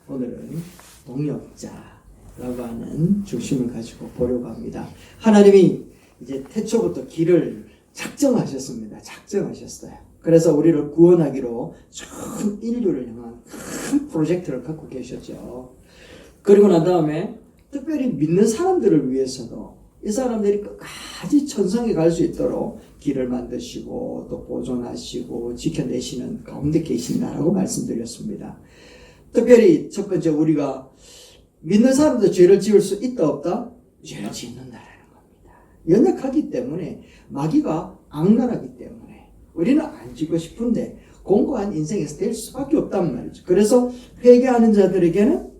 오늘은 동역자라고 하는 중심을 가지고 보려고 합니다. 하나님이 이제 태초부터 길을 작정하셨습니다. 작정하셨어요. 그래서 우리를 구원하기로 전 인류를 향한 큰 프로젝트를 갖고 계셨죠. 그리고 난 다음에 특별히 믿는 사람들을 위해서도 이 사람들이 끝까지 천성에 갈 수 있도록 길을 만드시고 또 보존하시고 지켜내시는 가운데 계신다라고 말씀드렸습니다. 특별히 첫 번째, 우리가 믿는 사람도 죄를 지을 수 있다 없다? 죄를 짓는다라는 겁니다. 연약하기 때문에, 마귀가 악랄하기 때문에 우리는 안 지고 싶은데 공고한 인생에서 될 수밖에 없단 말이죠. 그래서 회개하는 자들에게는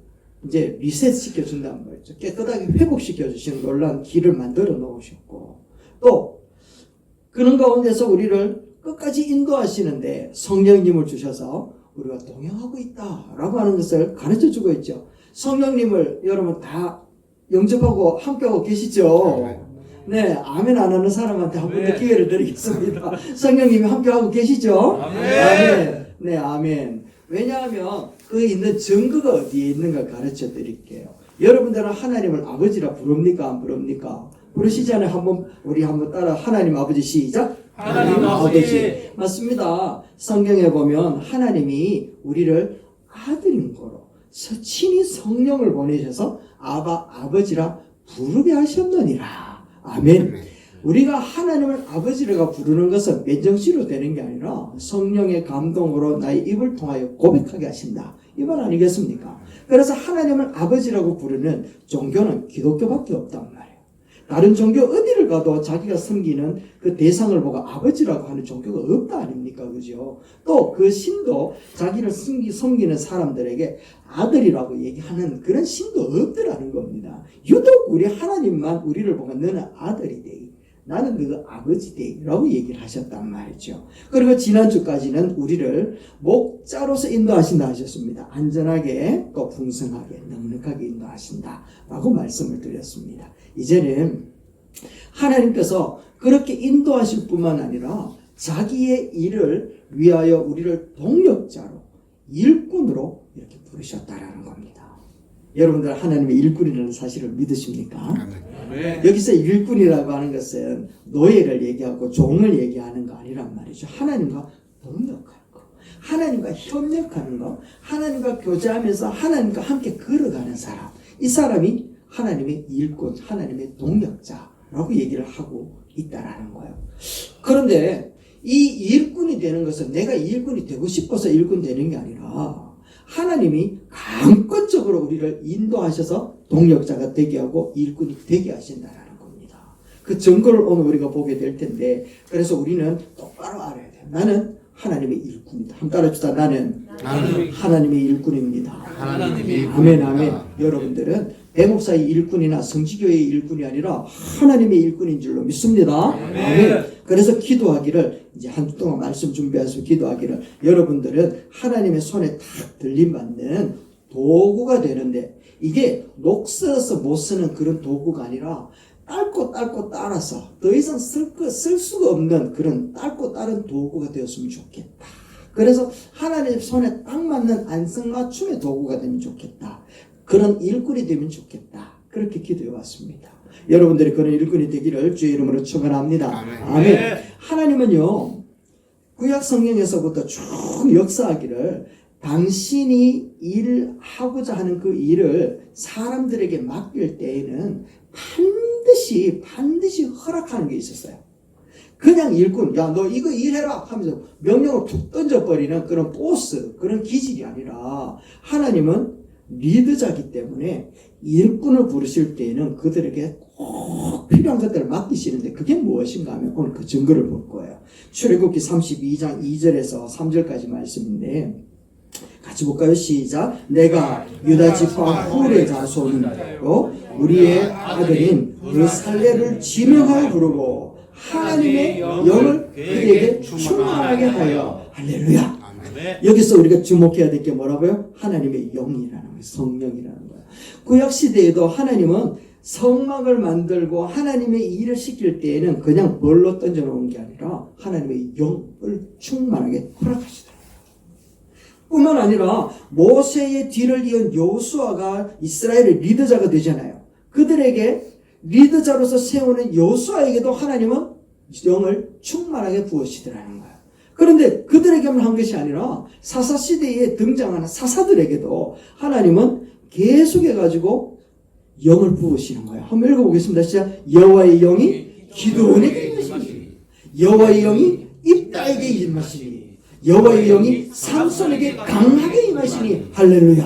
이제 리셋 시켜준단 말이죠. 깨끗하게 회복시켜 주시는 놀라운 길을 만들어 놓으셨고, 또 그런 가운데서 우리를 끝까지 인도하시는데 성령님을 주셔서 우리가 동행하고 있다라고 하는 것을 가르쳐 주고 있죠. 성령님을 여러분 다 영접하고 함께하고 계시죠? 네, 아멘 안 하는 사람한테 한 번 더 기회를 드리겠습니다. 성령님이 함께하고 계시죠? 아멘. 네, 아멘. 왜냐하면 그 있는 증거가 어디에 있는가 가르쳐 드릴게요. 여러분들은 하나님을 아버지라 부릅니까? 안 부릅니까? 부르시잖아요. 우리 한번 따라 하나님 아버지 시작. 하나님 아버지. 맞습니다. 성경에 보면 하나님이 우리를 아들인 거로 친히 성령을 보내셔서 아버지라 부르게 하셨느니라. 아멘. 우리가 하나님을 아버지라고 부르는 것은 맨정신으로 되는 게 아니라 성령의 감동으로 나의 입을 통하여 고백하게 하신다. 이 말 아니겠습니까? 그래서 하나님을 아버지라고 부르는 종교는 기독교밖에 없단 말이에요. 다른 종교 어디를 가도 자기가 섬기는 그 대상을 보고 아버지라고 하는 종교가 없다 아닙니까? 그죠? 또 그 신도 자기를 섬기는 사람들에게 아들이라고 얘기하는 그런 신도 없더라는 겁니다. 유독 우리 하나님만 우리를 보고 너는 아들이 되이, 나는 너가 아버지 되이라고 얘기를 하셨단 말이죠. 그리고 지난주까지는 우리를 목자로서 인도하신다 하셨습니다. 안전하게 또 풍성하게 넉넉하게 인도하신다 라고 말씀을 드렸습니다. 이제는 하나님께서 그렇게 인도하실 뿐만 아니라 자기의 일을 위하여 우리를 동역자로, 일꾼으로 이렇게 부르셨다라는 겁니다. 여러분들 하나님의 일꾼이라는 사실을 믿으십니까? 네. 여기서 일꾼이라고 하는 것은 노예를 얘기하고 종을 얘기하는 거 아니란 말이죠. 하나님과 동역하는 거, 하나님과 협력하는 거, 하나님과 교제하면서 하나님과 함께 걸어가는 사람, 이 사람이 하나님의 일꾼, 하나님의 동역자라고 얘기를 하고 있다라는 거예요. 그런데 이 일꾼이 되는 것은 내가 일꾼이 되고 싶어서 일꾼 되는 게 아니라 하나님이 강권적으로 우리를 인도하셔서 동역자가 되게 하고 일꾼이 되게 하신다라는 겁니다. 그 증거를 오늘 우리가 보게 될 텐데, 그래서 우리는 똑바로 알아야 돼요. 나는 하나님의 일꾼이다. 한번 따라합시다. 나는 하나님의 일꾼입니다. 하나님의 아멘, 아멘. 여러분들은 대목사의 일꾼이나 성지교회의 일꾼이 아니라 하나님의 일꾼인 줄로 믿습니다. 아멘. 그래서 기도하기를, 이제 한 주 동안 말씀 준비해서 기도하기를, 여러분들은 하나님의 손에 탁 들림받는 도구가 되는데, 이게 녹슬어서 못 쓰는 그런 도구가 아니라 딸고 따라서 더 이상 쓸 수가 없는 그런 딸고 따른 도구가 되었으면 좋겠다. 그래서 하나님 손에 딱 맞는 안성맞춤의 도구가 되면 좋겠다. 그런 일꾼이 되면 좋겠다. 그렇게 기도해 왔습니다. 여러분들이 그런 일꾼이 되기를 주의 이름으로 축원합니다. 아멘. 하나님은요, 구약 성경에서부터 쭉 역사하기를 당신이 일하고자 하는 그 일을 사람들에게 맡길 때에는 반드시 허락하는 게 있었어요. 그냥 일꾼, 야, 너 이거 일해라 하면서 명령을 툭 던져버리는 그런 보스, 그런 기질이 아니라 하나님은 리더자기 때문에 일꾼을 부르실 때에는 그들에게 꼭 필요한 것들을 맡기시는데, 그게 무엇인가 하면 오늘 그 증거를 볼 거예요. 출애굽기 32장 2절에서 3절까지 말씀인데, 같이 볼까요? 시작. 내가 유다 지파 훌의 자손으로 우리의 아들인 브살렐을 지명하여 부르고 하나님의 영을 그에게 충만하게 하여. 할렐루야. 여기서 우리가 주목해야 될 게 뭐라고요? 하나님의 영이라는 거예요. 성령이라는 거예요. 구약시대에도 하나님은 성막을 만들고 하나님의 일을 시킬 때에는 그냥 벌로 던져놓은 게 아니라 하나님의 영을 충만하게 허락하시더라고요. 뿐만 아니라 모세의 뒤를 이은 여호수아가 이스라엘의 리더자가 되잖아요. 그들에게 리더자로서 세우는 여호수아에게도 하나님은 영을 충만하게 부으시더라는 거예요. 그런데 그들에게만 한 것이 아니라 사사시대에 등장하는 사사들에게도 하나님은 계속해가지고 영을 부으시는 거예요. 한번 읽어보겠습니다. 시작. 여호와의 영이 기드온에게 임하시니, 여호와의 영이 입다에게 임하시니, 여호와의 영이 삼손에게 강하게 임하시니. 할렐루야.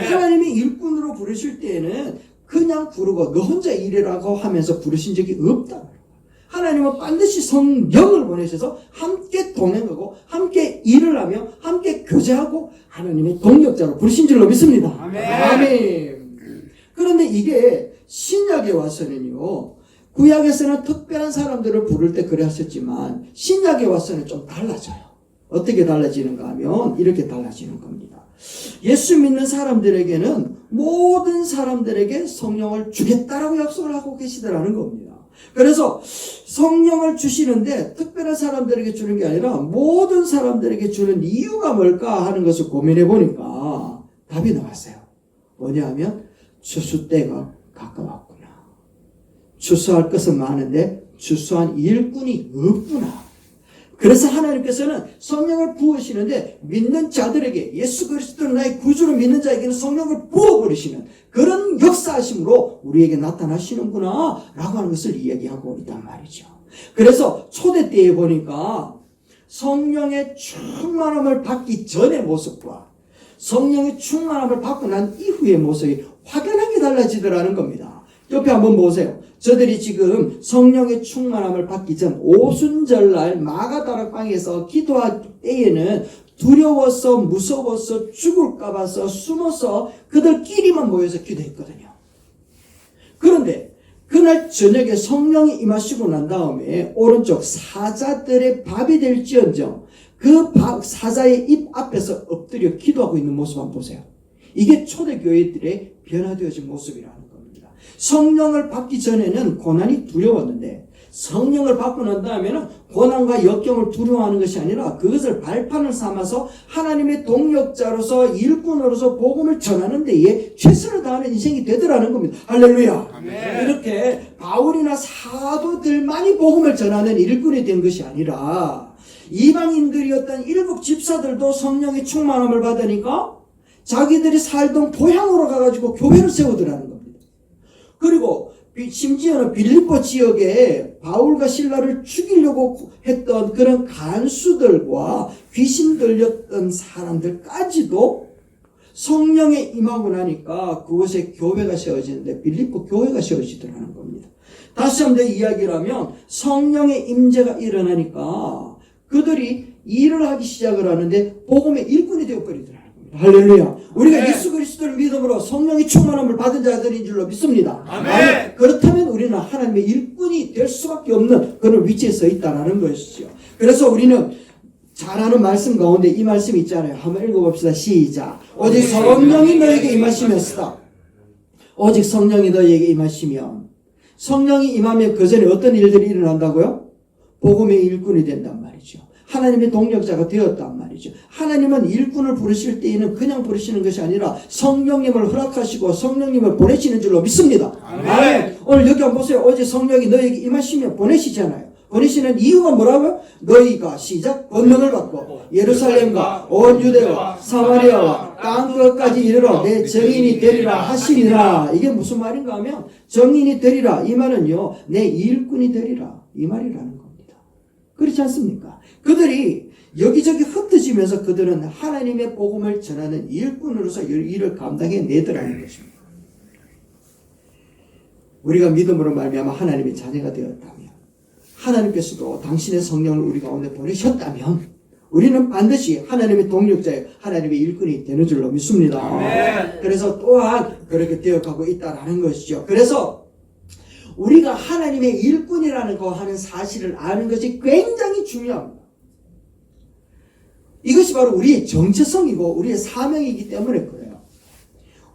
하나님이 일꾼으로 부르실 때에는 그냥 부르고 너 혼자 일해라고 하면서 부르신 적이 없다. 하나님은 반드시 성령을 보내셔서 함께 동행하고 함께 일을 하며 함께 교제하고 하나님의 동력자로 부르신 줄로 믿습니다. 아멘. 그런데 이게 신약에 와서는요, 구약에서는 특별한 사람들을 부를 때 그래 하셨지만 신약에 와서는 좀 달라져요. 어떻게 달라지는가 하면 이렇게 달라지는 겁니다. 예수 믿는 사람들에게는 모든 사람들에게 성령을 주겠다라고 약속을 하고 계시더라는 겁니다. 그래서 성령을 주시는데 특별한 사람들에게 주는 게 아니라 모든 사람들에게 주는 이유가 뭘까 하는 것을 고민해 보니까 답이 나왔어요. 뭐냐 하면 추수 때가 가까웠구나. 추수할 것은 많은데 추수한 일꾼이 없구나. 그래서 하나님께서는 성령을 부으시는데 믿는 자들에게, 예수 그리스도를 나의 구주로 믿는 자에게는 성령을 부어버리시는 그런 역사하심으로 우리에게 나타나시는구나 라고 하는 것을 이야기하고 있단 말이죠. 그래서 초대 때에 보니까 성령의 충만함을 받기 전의 모습과 성령의 충만함을 받고 난 이후의 모습이 확연하게 달라지더라는 겁니다. 옆에 한번 보세요. 저들이 지금 성령의 충만함을 받기 전 오순절날 마가다락방에서 기도할 때에는 두려워서 무서워서 죽을까 봐서 숨어서 그들끼리만 모여서 기도했거든요. 그런데 그날 저녁에 성령이 임하시고 난 다음에 오른쪽 사자들의 밥이 될지언정 그 사자의 입 앞에서 엎드려 기도하고 있는 모습 한번 보세요. 이게 초대교회들의 변화되어진 모습이라는 겁니다. 성령을 받기 전에는 고난이 두려웠는데 성령을 받고 난 다음에는 고난과 역경을 두려워하는 것이 아니라 그것을 발판을 삼아서 하나님의 동력자로서 일꾼으로서 복음을 전하는 데에 최선을 다하는 인생이 되더라는 겁니다. 할렐루야. 아멘. 이렇게 바울이나 사도들만이 복음을 전하는 일꾼이 된 것이 아니라 이방인들이었던 일곱 집사들도 성령의 충만함을 받으니까 자기들이 살던 고향으로 가가지고 교회를 세우더라는 겁니다. 그리고 심지어는 빌립보 지역에 바울과 실라를 죽이려고 했던 그런 간수들과 귀신 들렸던 사람들까지도 성령에 임하고 나니까 그곳에 교회가 세워지는데 빌립보 교회가 세워지더라는 겁니다. 다시 한번 이야기를 하면 성령의 임재가 일어나니까 그들이 일을 하기 시작을 하는데 복음의 일꾼이 되어버리더라는 겁니다. 할렐루야. 우리가 아멘. 예수 그리스도를 믿음으로 성령의 충만함을 받은 자들인 줄로 믿습니다. 아멘. 그렇다면 우리는 하나님의 일꾼이 될 수밖에 없는 그런 위치에 서 있다는 것이죠. 그래서 우리는 잘 아는 말씀 가운데 이 말씀이 있잖아요. 한번 읽어봅시다. 시작. 오직 성령이 너에게 임하시면서다. 오직 성령이 너에게 임하시면, 성령이 임하면 그 전에 어떤 일들이 일어난다고요? 복음의 일꾼이 된단 말이죠. 하나님의 동력자가 되었단 말이죠. 하나님은 일꾼을 부르실 때에는 그냥 부르시는 것이 아니라 성령님을 허락하시고 성령님을 보내시는 줄로 믿습니다. 아멘. 오늘 여기 한번 보세요. 어제 성령이 너에게 임하시면 보내시잖아요. 보내시는 이유가 뭐라고요? 너희가 시작 권능을 받고 예루살렘과 온 유대와 사마리아와 땅끝까지 이르러 내 증인이 되리라 하시니라. 이게 무슨 말인가 하면 증인이 되리라 이 말은요 내 일꾼이 되리라 이 말이라는 겁니다. 그렇지 않습니까? 그들이 여기저기 흩어지면서 그들은 하나님의 복음을 전하는 일꾼으로서 일을 감당해내더라는 것입니다. 우리가 믿음으로 말미암아 하나님의 자녀가 되었다면, 하나님께서도 당신의 성령을 우리 가운데 보내셨다면 우리는 반드시 하나님의 동력자에 하나님의 일꾼이 되는 줄로 믿습니다. 아멘. 그래서 또한 그렇게 되어가고 있다는 것이죠. 그래서 우리가 하나님의 일꾼이라는 거 하는 사실을 아는 것이 굉장히 중요합니다. 이것이 바로 우리의 정체성이고 우리의 사명이기 때문에 그래요.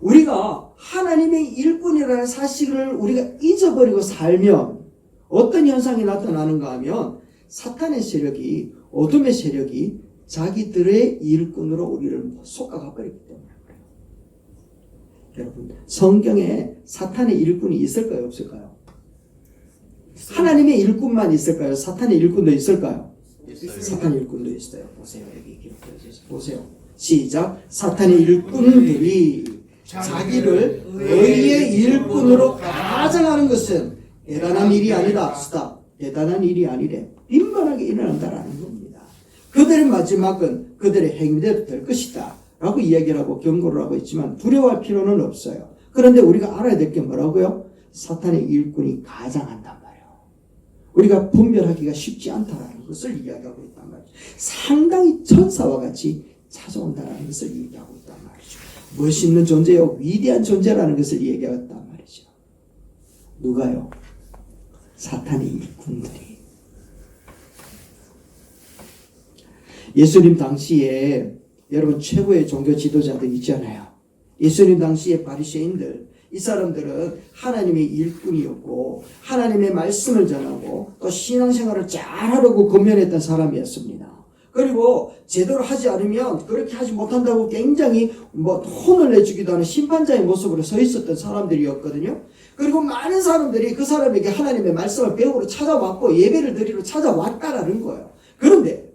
우리가 하나님의 일꾼이라는 사실을 우리가 잊어버리고 살면 어떤 현상이 나타나는가 하면 사탄의 세력이, 어둠의 세력이 자기들의 일꾼으로 우리를 솎아가 버리기 때문에 그래요. 여러분, 성경에 사탄의 일꾼이 있을까요, 없을까요? 하나님의 일꾼만 있을까요? 사탄의 일꾼도 있을까요? 사탄의 일꾼도 있어요. 보세요. 여기 기록되어 있어요. 보세요. 시작. 사탄의 일꾼들이 자기를 의의 일꾼으로 가장하는 것은 대단한 일이 아니다. 스탑. 대단한 일이 아니래. 빈번하게 일어난다라는 겁니다. 그들의 마지막은 그들의 행위대로 될 것이다 라고 이야기를 하고 경고를 하고 있지만 두려워할 필요는 없어요. 그런데 우리가 알아야 될 게 뭐라고요? 사탄의 일꾼이 가장한단 말이에요. 우리가 분별하기가 쉽지 않다라는 것을 이야기하고 있단 말이죠. 상당히 천사와 같이 찾아온다라는 것을 얘기하고 있단 말이죠. 멋있는 존재요, 위대한 존재라는 것을 얘기했단 말이죠. 누가요? 사탄의 일꾼들이. 예수님 당시에 여러분 최고의 종교 지도자들 있잖아요. 예수님 당시에 바리새인들, 이 사람들은 하나님의 일꾼이었고 하나님의 말씀을 전하고 또 신앙생활을 잘하려고 권면했던 사람이었습니다. 그리고 제대로 하지 않으면 그렇게 하지 못한다고 굉장히 혼을 내주기도 하는 심판자의 모습으로 서 있었던 사람들이었거든요. 그리고 많은 사람들이 그 사람에게 하나님의 말씀을 배우러 찾아왔고 예배를 드리러 찾아왔다라는 거예요. 그런데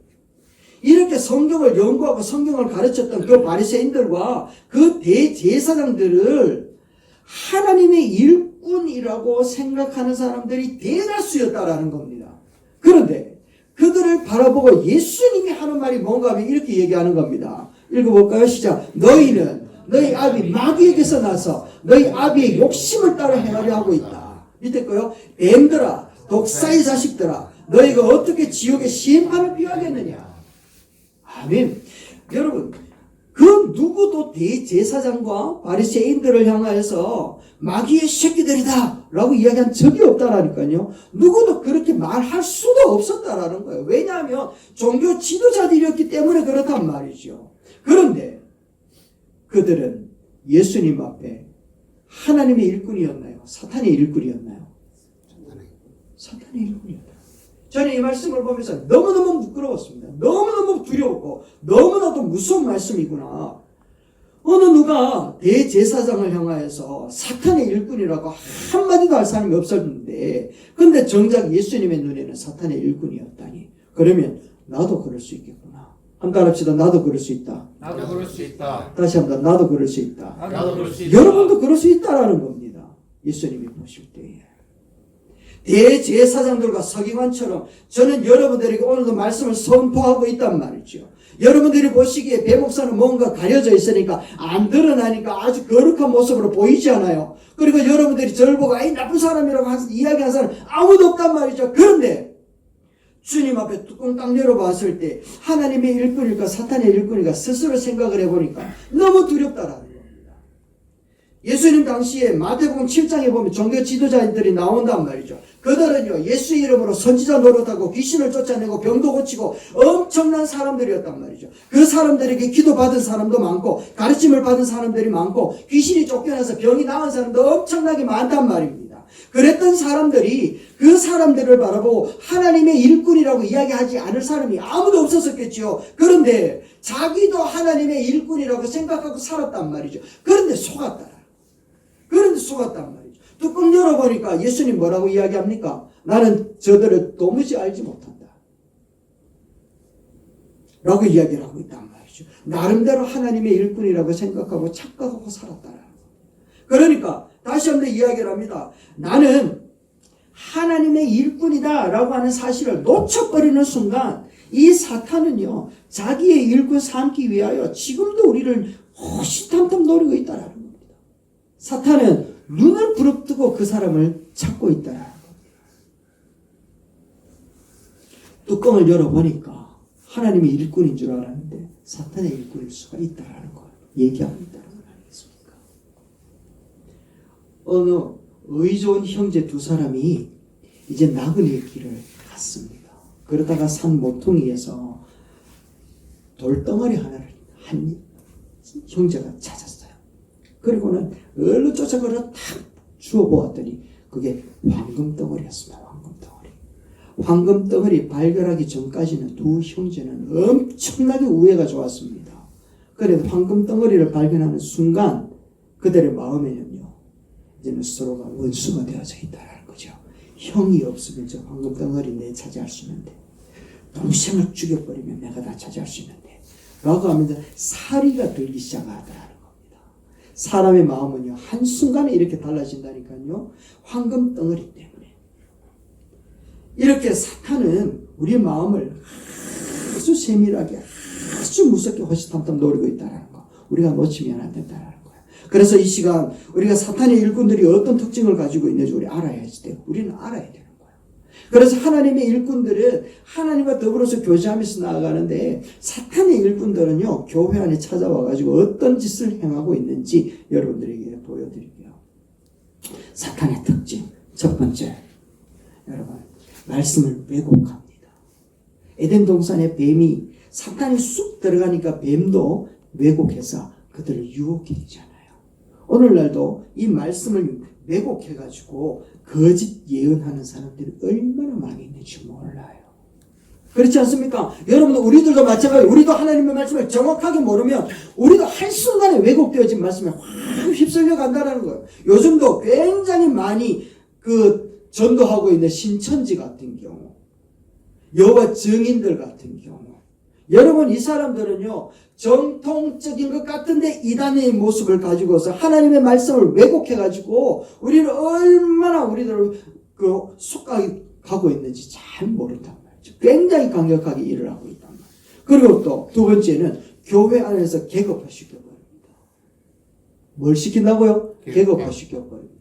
이렇게 성경을 연구하고 성경을 가르쳤던 그 바리새인들과 그 대제사장들을 하나님의 일꾼이라고 생각하는 사람들이 대다수였다라는 겁니다. 그런데 그들을 바라보고 예수님이 하는 말이 뭔가 하면 이렇게 얘기하는 겁니다. 읽어볼까요? 시작. 너희는 너희 아비 마귀에게서 나서 너희 아비의 욕심을 따라 행하려 하고 있다. 밑에 거요. 뱀들아, 독사의 자식들아, 너희가 어떻게 지옥의 심판을 피하겠느냐. 아멘. 여러분, 그 누구도 대제사장과 바리새인들을 향하여서 마귀의 새끼들이다 라고 이야기한 적이 없다라니까요. 누구도 그렇게 말할 수도 없었다라는 거예요. 왜냐하면 종교 지도자들이었기 때문에 그렇단 말이죠. 그런데 그들은 예수님 앞에 하나님의 일꾼이었나요? 사탄의 일꾼이었나요? 사탄의 일꾼이었다. 저는 이 말씀을 보면서 너무너무 부끄러웠습니다. 너무너무 두려웠고 너무나도 무서운 말씀이구나. 어느 누가 대제사장을 향하여서 사탄의 일꾼이라고 한마디도 할 사람이 없었는데 근데 정작 예수님의 눈에는 사탄의 일꾼이었다니. 그러면 나도 그럴 수 있겠구나. 한번 합시다. 나도 그럴 수 있다. 나도 그럴 수 있다. 다시 한번 나도 그럴 수 있다. 나도 그럴 수 있다. 여러분도 그럴 수 있다라는 겁니다. 예수님이 보실 때에. 대제사장들과 서기관처럼 저는 여러분들에게 오늘도 말씀을 선포하고 있단 말이죠. 여러분들이 보시기에 배 목사는 뭔가 가려져 있으니까 안 드러나니까 아주 거룩한 모습으로 보이지 않아요. 그리고 여러분들이 저를 보고 아이 나쁜 사람이라고 이야기하는 사람 아무도 없단 말이죠. 그런데 주님 앞에 뚜껑 딱 열어봤을 때 하나님의 일꾼일까 사탄의 일꾼일까 스스로 생각을 해보니까 너무 두렵다라는 겁니다. 예수님 당시에 마태복음 7장에 보면 종교 지도자들이 나온단 말이죠. 그들은요 예수 이름으로 선지자 노릇하고 귀신을 쫓아내고 병도 고치고 엄청난 사람들이었단 말이죠. 그 사람들에게 기도받은 사람도 많고 가르침을 받은 사람들이 많고 귀신이 쫓겨나서 병이 나은 사람도 엄청나게 많단 말입니다. 그랬던 사람들이 그 사람들을 바라보고 하나님의 일꾼이라고 이야기하지 않을 사람이 아무도 없었겠지요. 그런데 자기도 하나님의 일꾼이라고 생각하고 살았단 말이죠. 그런데 속았단 말이죠. 뚜껑 열어보니까 예수님 뭐라고 이야기합니까? 나는 저들을 도무지 알지 못한다 라고 이야기를 하고 있단 말이죠. 나름대로 하나님의 일꾼이라고 생각하고 착각하고 살았다라는 거예요. 그러니까 다시 한번 이야기를 합니다. 나는 하나님의 일꾼이다 라고 하는 사실을 놓쳐버리는 순간 이 사탄은요 자기의 일꾼 삼기 위하여 지금도 우리를 호시탐탐 노리고 있다라는 겁니다. 사탄은 눈을 부릅뜨고 그 사람을 찾고 있다라는 겁니다. 뚜껑을 열어보니까 하나님의 일꾼인 줄 알았는데 사탄의 일꾼일 수가 있다라는 걸 얘기하고 있다는 걸 아니겠습니까? 어느 의 좋은 형제 두 사람이 이제 나그네의 길을 갔습니다. 그러다가 산 모퉁이에서 돌덩어리 하나를 한 형제가 찾았어요. 그리고는 얼른 쫓아가서 탁 주워보았더니 그게 황금덩어리였습니다. 황금덩어리. 황금 덩어리 발견하기 전까지는 두 형제는 엄청나게 우애가 좋았습니다. 그래도 황금 덩어리를 발견하는 순간 그들의 마음에는요, 이제는 서로가 원수가 되어져 있다는 거죠. 형이 없으면 저 황금 덩어리 내 차지할 수 있는데, 동생을 죽여버리면 내가 다 차지할 수 있는데, 라고 하면서 살이가 들기 시작하더라는 겁니다. 사람의 마음은요, 한순간에 이렇게 달라진다니까요. 황금 덩어리 때문에. 이렇게 사탄은 우리 마음을 아주 세밀하게, 아주 무섭게 호시탐탐 노리고 있다는 거. 우리가 놓치면 안 된다는 거예요. 그래서 이 시간 우리가 사탄의 일꾼들이 어떤 특징을 가지고 있는지 우리 알아야지 돼요. 우리는 알아야 되는 거예요. 그래서 하나님의 일꾼들은 하나님과 더불어서 교제하면서 나아가는데, 사탄의 일꾼들은요, 교회 안에 찾아와 가지고 어떤 짓을 행하고 있는지 여러분들에게 보여드릴게요. 사탄의 특징 첫 번째, 여러분, 말씀을 왜곡합니다. 에덴 동산에 뱀이, 사탄이 쑥 들어가니까 뱀도 왜곡해서 그들을 유혹했잖아요. 오늘날도 이 말씀을 왜곡해가지고 거짓 예언하는 사람들이 얼마나 많이 있는지 몰라요. 그렇지 않습니까? 여러분들, 우리들도 마찬가지예요. 우리도 하나님의 말씀을 정확하게 모르면 우리도 한순간에 왜곡되어진 말씀에 확 휩쓸려 간다는 거예요. 요즘도 굉장히 많이 전도하고 있는 신천지 같은 경우, 여호와 증인들 같은 경우, 여러분, 이 사람들은요, 정통적인 것 같은데 이단의 모습을 가지고서 하나님의 말씀을 왜곡해가지고 우리를 얼마나 우리들을 속아가고 있는지 잘 모른단 말이죠. 굉장히 강력하게 일을 하고 있단 말이에요. 그리고 또 두 번째는 교회 안에서 계급화시켜버립니다. 뭘 시킨다고요? 계급화시켜버립니다.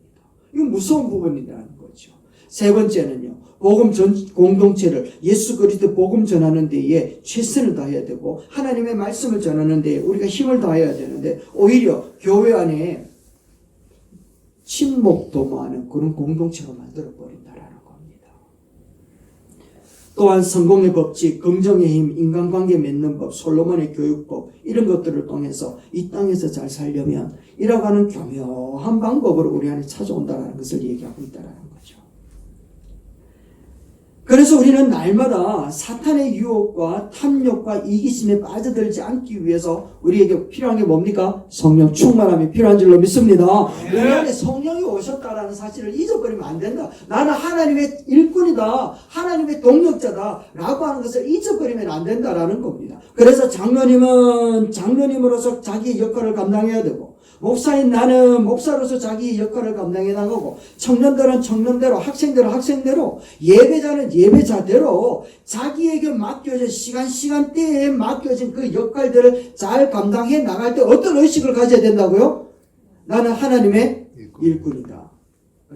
이건 무서운 부분이라는 거죠. 세 번째는요, 복음 공동체를, 예수 그리스도 복음 전하는 데에 최선을 다해야 되고, 하나님의 말씀을 전하는 데에 우리가 힘을 다해야 되는데, 오히려 교회 안에 침묵 도모하는 그런 공동체로 만들어버린다라는 겁니다. 또한 성공의 법칙, 긍정의 힘, 인간관계 맺는 법, 솔로몬의 교육법, 이런 것들을 통해서 이 땅에서 잘 살려면 이라고 하는 교묘한 방법으로 우리 안에 찾아온다는 것을 얘기하고 있다는 거죠. 그래서 우리는 날마다 사탄의 유혹과 탐욕과 이기심에 빠져들지 않기 위해서 우리에게 필요한 게 뭡니까? 성령 충만함이 필요한 줄로 믿습니다. 우리 안에 성령이 오셨다라는 사실을 잊어버리면 안 된다. 나는 하나님의 일꾼이다, 하나님의 동력자다 라고 하는 것을 잊어버리면 안 된다라는 겁니다. 그래서 장로님은 장로님으로서 자기의 역할을 감당해야 되고, 목사인 나는 목사로서 자기 역할을 감당해 나가고, 청년들은 청년대로, 학생들은 학생대로, 예배자는 예배자대로 자기에게 맡겨진 시간대에 맡겨진 그 역할들을 잘 감당해 나갈 때 어떤 의식을 가져야 된다고요? 나는 하나님의 일꾼이다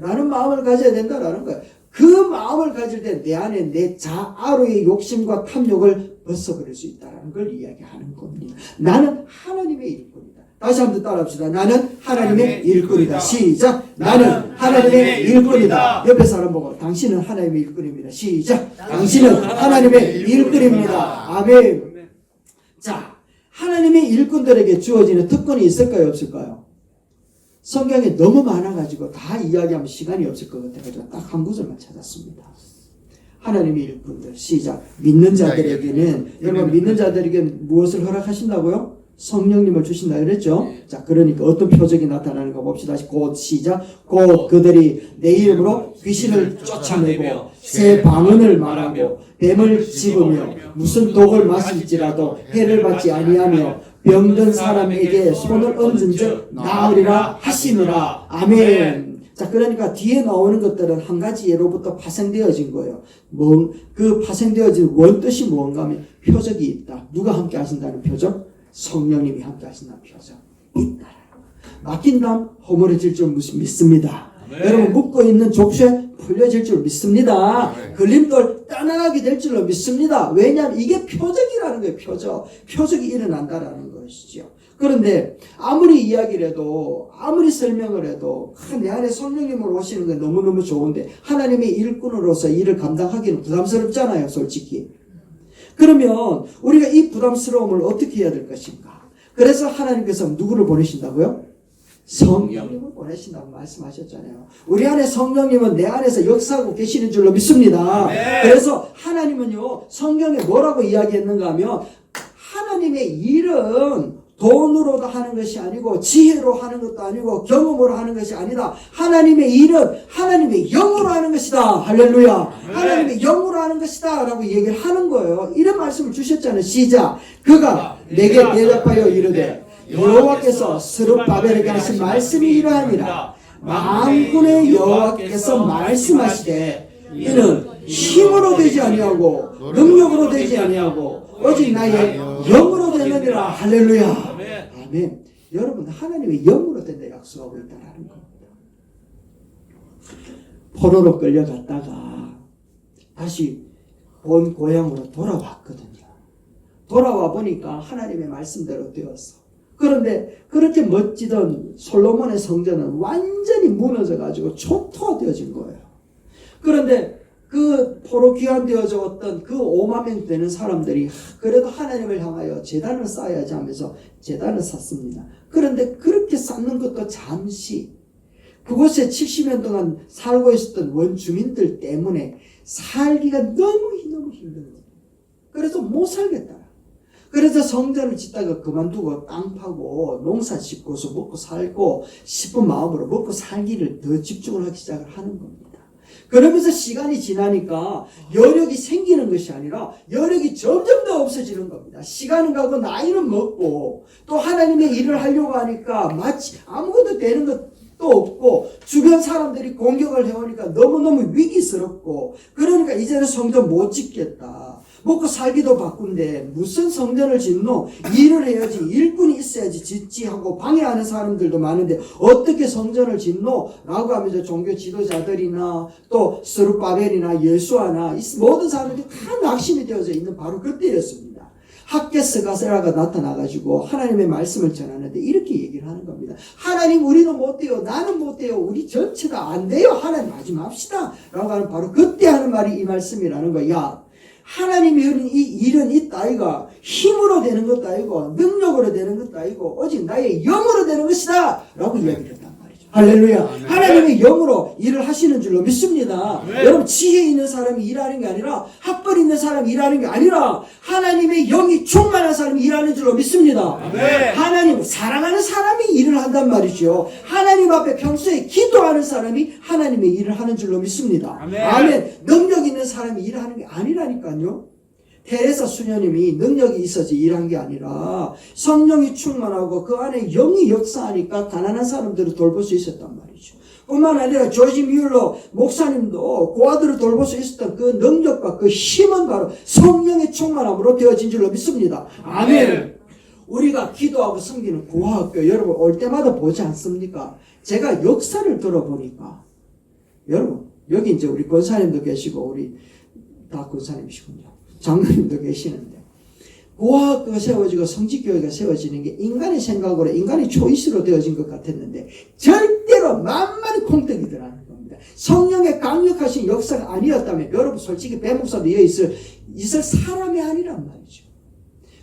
라는 마음을 가져야 된다라는 거예요. 그 마음을 가질 때 내 안에 내 자아로의 욕심과 탐욕을 벗어버릴 수 있다는 걸 이야기하는 겁니다. 나는 하나님의 일꾼이다. 다시 한번 따라합시다. 나는 하나님의 일꾼이다. 시작. 나는 하나님의 일꾼이다. 옆에 사람 보고, 당신은 하나님의 일꾼입니다. 시작. 당신은 하나님의 일꾼입니다. 아멘. 자, 하나님의 일꾼들에게 주어지는 특권이 있을까요, 없을까요? 성경에 너무 많아가지고 다 이야기하면 시간이 없을 것 같아가지고 딱 한 구절만 찾았습니다. 하나님의 일꾼들. 시작. 믿는 자들에게는, 여러분, 믿는 자들에게 무엇을 허락하신다고요? 성령님을 주신다 그랬죠? 자, 그러니까 어떤 표적이 나타나는가 봅시다. 곧 시작. 곧 그들이 내 이름으로 귀신을 쫓아내고 새 방언을 말하고 뱀을 집으며 무슨 독을 마실지라도 해를 받지 아니하며 병든 사람에게 손을 얹은 즉 나으리라 하시느라. 아멘. 자, 그러니까 뒤에 나오는 것들은 한 가지 예로부터 파생되어진 거예요. 그 파생되어진 원뜻이 무언가 하면 표적이 있다. 누가 함께 하신다는 표적? 성령님이 함께 하신다는 표적 있다. 맡긴 다음 허물어질 줄 믿습니다. 네. 여러분, 묶고 있는 족쇄 풀려질 줄 믿습니다. 네. 걸림돌 떠나가게 될 줄로 믿습니다. 왜냐하면 이게 표적이라는 거예요. 표적이 일어난다라는 것이죠. 그런데 아무리 이야기를 해도, 아무리 설명을 해도 내 안에 성령님을 오시는 건 너무너무 좋은데 하나님의 일꾼으로서 일을 감당하기는 부담스럽잖아요, 솔직히. 그러면 우리가 이 부담스러움을 어떻게 해야 될 것인가? 그래서 하나님께서 누구를 보내신다고요? 성령님을 보내신다고 말씀하셨잖아요. 우리 안에 성령님은 내 안에서 역사하고 계시는 줄로 믿습니다. 네. 그래서 하나님은요, 성경에 뭐라고 이야기했는가 하면 하나님의 일은 돈으로 하는 것이 아니고 지혜로 하는 것도 아니고 경험으로 하는 것이 아니다. 하나님의 일은 하나님의 영으로 하는 것이다. 할렐루야. 네. 하나님의 영으로 하는 것이다 라고 얘기를 하는 거예요. 이런 말씀을 주셨잖아요. 시작. 그가 내게 대답하여 이르되 여호와께서 스룹바벨에게 하신 말씀이 이러하니라. 만군의 여호와께서 말씀하시되 이는 힘으로 되지 아니하고 능력으로 되지 아니하고 오직 나의 영으로 되느니라. 할렐루야. 아멘. 여러분, 하나님의 영으로 된다 약속하고 있다는 겁니다. 포로로 끌려갔다가 다시 본 고향으로 돌아왔거든요. 돌아와 보니까 하나님의 말씀대로 되었어. 그런데 그렇게 멋지던 솔로몬의 성전은 완전히 무너져 가지고 초토화되어진 거예요. 그런데 그 포로 귀환되어져 왔던 그 5만 명 되는 사람들이 그래도 하나님을 향하여 제단을 쌓아야지 하면서 제단을 쌓습니다. 그런데 그렇게 쌓는 것도 잠시 그곳에 70년 동안 살고 있었던 원주민들 때문에 살기가 너무 힘든 거예요. 그래서 못 살겠다. 그래서 성전을 짓다가 그만두고 땅 파고 농사 짓고서 먹고 살고 싶은 마음으로 먹고 살기를 더 집중을 하기 시작을 하는 겁니다. 그러면서 시간이 지나니까 여력이 생기는 것이 아니라 여력이 점점 더 없어지는 겁니다. 시간은 가고 나이는 먹고 또 하나님의 일을 하려고 하니까 마치 아무것도 되는 것도 없고 주변 사람들이 공격을 해오니까 너무너무 위기스럽고 그러니까 이제는 성전 못 짓겠다. 먹고 살기도 바쁜데 무슨 성전을 짓노? 일을 해야지. 일꾼이 있어야지 짓지 하고 방해하는 사람들도 많은데 어떻게 성전을 짓노? 라고 하면서 종교 지도자들이나 또 스룹바벨이나 예수아나 모든 사람들이 다 낙심이 되어져 있는 바로 그때였습니다. 학개스가세라가 나타나가지고 하나님의 말씀을 전하는데 이렇게 얘기를 하는 겁니다. 하나님, 우리는 못돼요. 나는 못돼요. 우리 전체 다 안 돼요. 하나님 하지 맙시다. 라고 하는 바로 그때 하는 말이 이 말씀이라는 거야. 하나님이 이 일은 있다 아이가 힘으로 되는 것도 아니고 능력으로 되는 것도 아니고 오직 나의 영으로 되는 것이다 라고 이야기를 했단 말이죠. 할렐루야. 하나님의 영으로 일을 하시는 줄로 믿습니다. 여러분, 지혜 있는 사람이 일하는 게 아니라 학벌 있는 사람이 일하는 게 아니라 하나님의 영이 충만한 사람이 일하는 줄로 믿습니다. 하나님 사랑하는 사람이 일을 한단 말이죠. 하나님 앞에 평소에 기도하는 사람이 하나님의 일을 하는 줄로 믿습니다. 아멘. 능력 있는 사람이 일하는 게 아니라니까요. 테레사 수녀님이 능력이 있어서 일한 게 아니라 성령이 충만하고 그 안에 영이 역사하니까 가난한 사람들을 돌볼 수 있었단 말이죠. 뿐만 아니라 조지 뮬러 목사님도 고아들을 돌볼 수 있었던 그 능력과 그 힘은 바로 성령의 충만함으로 되어진 줄로 믿습니다. 아멘. 우리가 기도하고 섬기는 고아학교 여러분 올 때마다 보지 않습니까? 제가 역사를 들어보니까 여러분 여기 이제 우리 권사님도 계시고 우리 다 권사님이시군요. 장로님도 계시는데 고아학교가 세워지고 성직교회가 세워지는 게 인간의 생각으로 인간의 초이스로 되어진 것 같았는데 절대로 만만히 콩떡이더라는 겁니다. 성령의 강력하신 역사가 아니었다면 여러분 솔직히 배목사도 여기 있을 사람이 아니란 말이죠.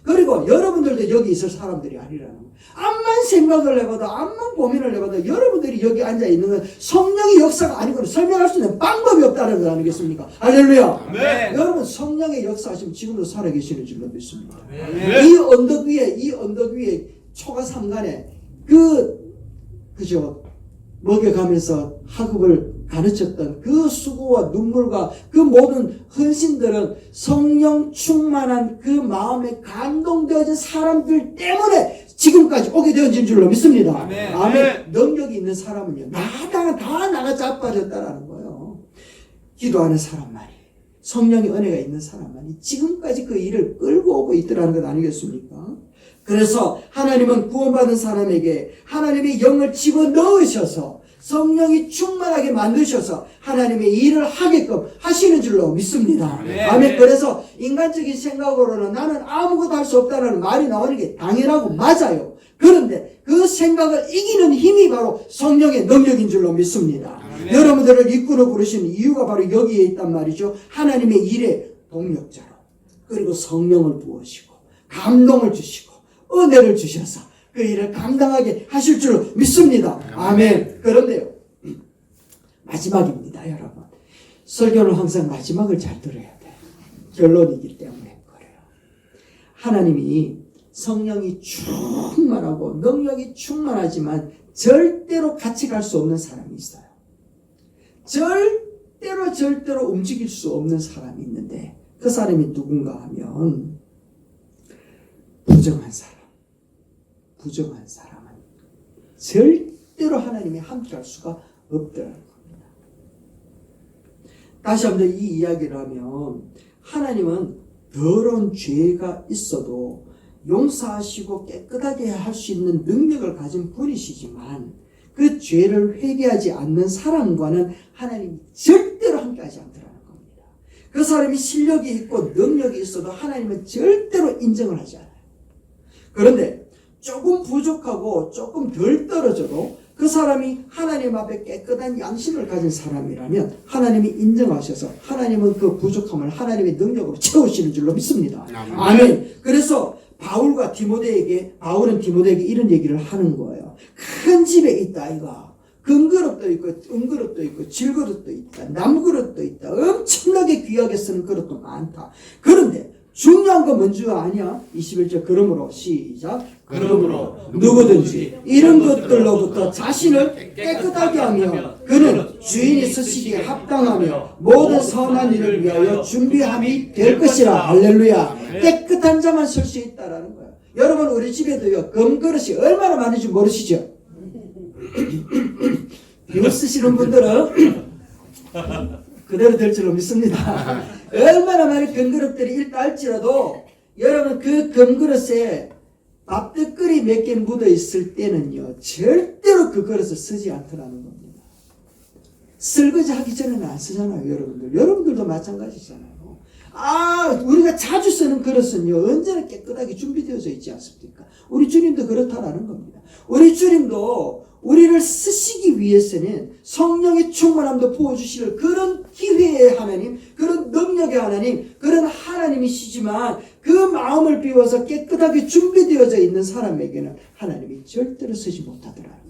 그리고 여러분들도 여기 있을 사람들이 아니라는 거예요. 암만 생각을 해봐도 암만 고민을 해봐도 여러분들이 여기 앉아있는 건 성령의 역사가 아니고는 설명할 수 있는 방법이 없다는 거 아니겠습니까? 할렐루야. 네. 여러분 성령의 역사하시면 지금도 살아계시는 줄로 믿습니다. 네. 이 언덕 위에 초가 삼간에 그죠 먹여가면서 학업을 가르쳤던 그 수고와 눈물과 그 모든 헌신들은 성령 충만한 그 마음에 감동되어진 사람들 때문에 지금까지 오게 되어진 줄로 믿습니다. 아멘. 아멘. 능력이 있는 사람은요 다 나가 자빠졌다라는 거예요. 기도하는 사람만이 성령의 은혜가 있는 사람만이 지금까지 그 일을 끌고 오고 있더라는 것 아니겠습니까? 그래서 하나님은 구원받은 사람에게 하나님의 영을 집어넣으셔서 성령이 충만하게 만드셔서 하나님의 일을 하게끔 하시는 줄로 믿습니다. 아멘. 그래서 인간적인 생각으로는 나는 아무것도 할 수 없다는 말이 나오는 게 당연하고 맞아요. 그런데 그 생각을 이기는 힘이 바로 성령의 능력인 줄로 믿습니다. 여러분들을 이끌어 부르시는 이유가 바로 여기에 있단 말이죠. 하나님의 일의 동력자로 그리고 성령을 부으시고 감동을 주시고 은혜를 주셔서 그 일을 감당하게 하실 줄로 믿습니다. 아멘. 그런데요, 마지막입니다, 여러분. 설교는 항상 마지막을 잘 들어야 돼. 결론이기 때문에 그래요. 하나님이 성령이 충만하고 능력이 충만하지만 절대로 같이 갈 수 없는 사람이 있어요. 절대로 움직일 수 없는 사람이 있는데 그 사람이 누군가 하면 부정한 사람. 부정한 사람은 절대로 하나님이 함께 할 수가 없더라는 겁니다. 다시 한번 이 이야기를 하면 하나님은 더러운 죄가 있어도 용서하시고 깨끗하게 할 수 있는 능력을 가진 분이시지만 그 죄를 회개하지 않는 사람과는 하나님이 절대로 함께하지 않더라는 겁니다. 그 사람이 실력이 있고 능력이 있어도 하나님은 절대로 인정을 하지 않아요. 그런데 조금 부족하고 조금 덜 떨어져도 그 사람이 하나님 앞에 깨끗한 양심을 가진 사람이라면 하나님이 인정하셔서 하나님은 그 부족함을 하나님의 능력으로 채우시는 줄로 믿습니다. 아멘. 그래서 바울은 디모데에게 이런 얘기를 하는 거예요. 큰 집에 있다 아이가. 금그릇도 있고 은그릇도 있고 질그릇도 있다. 남그릇도 있다. 엄청나게 귀하게 쓰는 그릇도 많다. 그런데 중요한 건 뭔지 아냐? 21절 그러므로 시작. 그러므로 누구든지 이런 것들로부터 자신을 깨끗하게 하며 그는 주인이 쓰시기에 합당하며 모든 선한 일을 위하여 준비함이 될 것이라. 할렐루야. 깨끗한 자만 쓸 수 있다라는 거예요. 여러분 우리 집에도요 금그릇이 얼마나 많은지 모르시죠? 이거 쓰시는 분들은 그대로 될 줄로 믿습니다. 얼마나 많은 금그릇들이 있다 할지라도 여러분 그 금그릇에 밥떡거리 몇 개 묻어 있을 때는요 절대로 그 그릇을 쓰지 않더라는 겁니다. 설거지 하기 전에는 안 쓰잖아요. 여러분들도 마찬가지잖아요. 우리가 자주 쓰는 그릇은요 언제나 깨끗하게 준비되어져 있지 않습니까? 우리 주님도 그렇다라는 겁니다. 우리 주님도 우리를 쓰시기 위해서는 성령의 충만함도 부어주실 그런 기회의 하나님, 그런 능력의 하나님, 그런 하나님이시지만 그 마음을 비워서 깨끗하게 준비되어져 있는 사람에게는 하나님이 절대로 쓰지 못하더라는 거예요.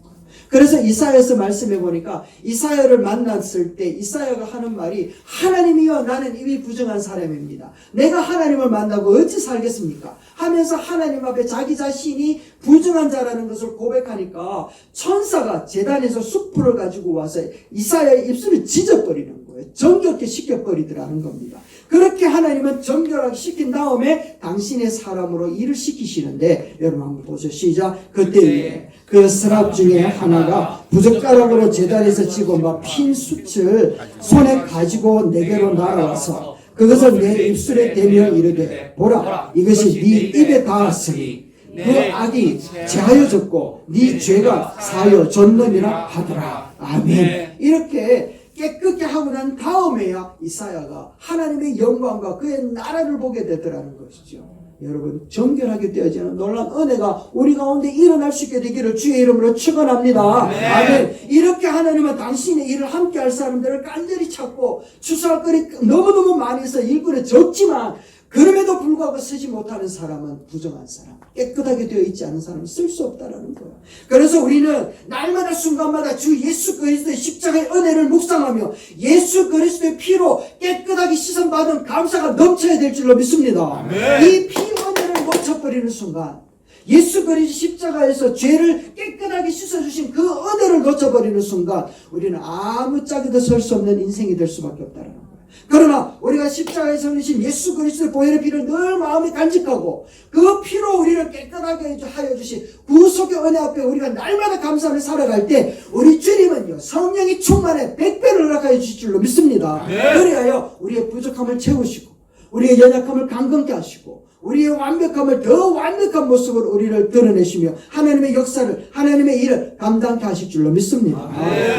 그래서 이사야서 말씀해 보니까 이사야를 만났을 때 이사야가 하는 말이 하나님이여 나는 이미 부정한 사람입니다. 내가 하나님을 만나고 어찌 살겠습니까? 하면서 하나님 앞에 자기 자신이 부정한 자라는 것을 고백하니까 천사가 제단에서 숯불을 가지고 와서 이사야의 입술을 찢어버리는 거예요. 정결케 시켜버리더라는 겁니다. 그렇게 하나님은 정결하게 시킨 다음에 당신의 사람으로 일을 시키시는데 여러분 한번 보세요. 시작. 그때 그 스랍 중에 하나가 부젓가락으로 제단에서 집어막 핀 숯을 손에 가지고 내게로 날아와서 그것을 내 입술에 대며 이르되 보라 이것이 네 입에 닿았으니 그 악이 제하여졌고 네 죄가 사하여졌느니라 하더라. 아멘. 이렇게 깨끗게 하고 난 다음에야 이사야가 하나님의 영광과 그의 나라를 보게 되더라는 것이죠. 여러분 정결하게 되어지는 놀라운 은혜가 우리 가운데 일어날 수 있게 되기를 주의 이름으로 축원합니다. 아멘. 이렇게 하나님은 당신의 일을 함께 할 사람들을 간절히 찾고 추수할 거리 너무너무 많이 있어 일꾼에 적지만 그럼에도 불구하고 쓰지 못하는 사람은 부정한 사람, 깨끗하게 되어 있지 않은 사람은 쓸 수 없다라는 거예요. 그래서 우리는 날마다 순간마다 주 예수 그리스도의 십자가의 은혜를 묵상하며 예수 그리스도의 피로 깨끗하게 씻음받은 감사가 넘쳐야 될 줄로 믿습니다. 이 피 은혜를 놓쳐버리는 순간 예수 그리스도 십자가에서 죄를 깨끗하게 씻어주신 그 은혜를 놓쳐버리는 순간 우리는 아무짝에도 설 수 없는 인생이 될 수밖에 없다라는 거예요. 그러나 우리가 십자가에서 흘리신 예수 그리스도의 보혈의 피를 늘 마음에 간직하고 그 피로 우리를 깨끗하게 하여 주신 구속의 은혜 앞에 우리가 날마다 감사하며 살아갈 때 우리 주님은요 성령이 충만해 100배를 허락하여 주실 줄로 믿습니다. 그래야 우리의 부족함을 채우시고 우리의 연약함을 강건케 하시고 우리의 완벽함을 더 완벽한 모습으로 우리를 드러내시며 하나님의 역사를 하나님의 일을 감당케 하실 줄로 믿습니다.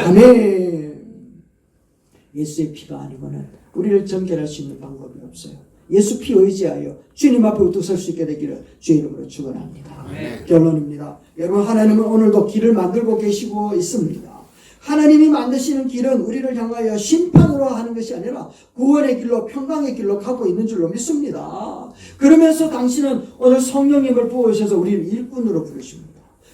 아멘. 예수의 피가 아니고는 우리를 정결할 수 있는 방법이 없어요. 예수 피 의지하여 주님 앞에 우뚝 설 수 있게 되기를 주의 이름으로 축원합니다. 결론입니다. 여러분 하나님은 오늘도 길을 만들고 계시고 있습니다. 하나님이 만드시는 길은 우리를 향하여 심판으로 하는 것이 아니라 구원의 길로 평강의 길로 가고 있는 줄로 믿습니다. 그러면서 당신은 오늘 성령님을 부어주셔서 우리를 일꾼으로 부르십니다.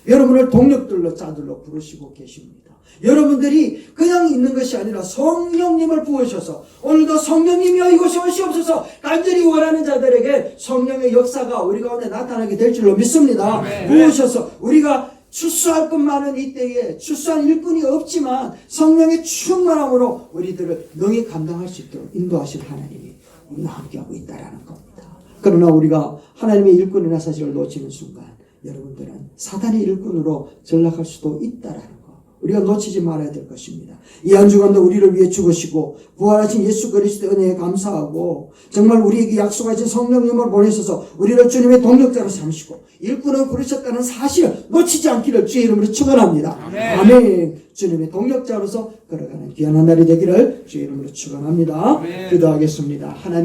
여러분을 동력들로 짜들로 부르시고 계십니다. 여러분들이 그냥 있는 것이 아니라 성령님을 부으셔서 오늘도 성령님이여 이곳에 오시옵소서 간절히 원하는 자들에게 성령의 역사가 우리 가운데 나타나게 될 줄로 믿습니다. 부으셔서 우리가 출소할 것만은 이때에 출소한 일꾼이 없지만 성령의 충만함으로 우리들을 능히 감당할 수 있도록 인도하실 하나님이 우리와 함께하고 있다는 겁니다. 그러나 우리가 하나님의 일꾼이라는 사실을 놓치는 순간 여러분들은 사단의 일꾼으로 전락할 수도 있다는 것 우리가 놓치지 말아야 될 것입니다. 이 한 주간도 우리를 위해 죽으시고 부활하신 예수 그리스도의 은혜에 감사하고 정말 우리에게 약속하신 성령님을 보내셔서 우리를 주님의 동력자로 삼으시고 일꾼을 부르셨다는 사실을 놓치지 않기를 주의 이름으로 축원합니다. 아멘. 주님의 동력자로서 걸어가는 귀한 한 날이 되기를 주의 이름으로 축원합니다. 기도하겠습니다. 하나님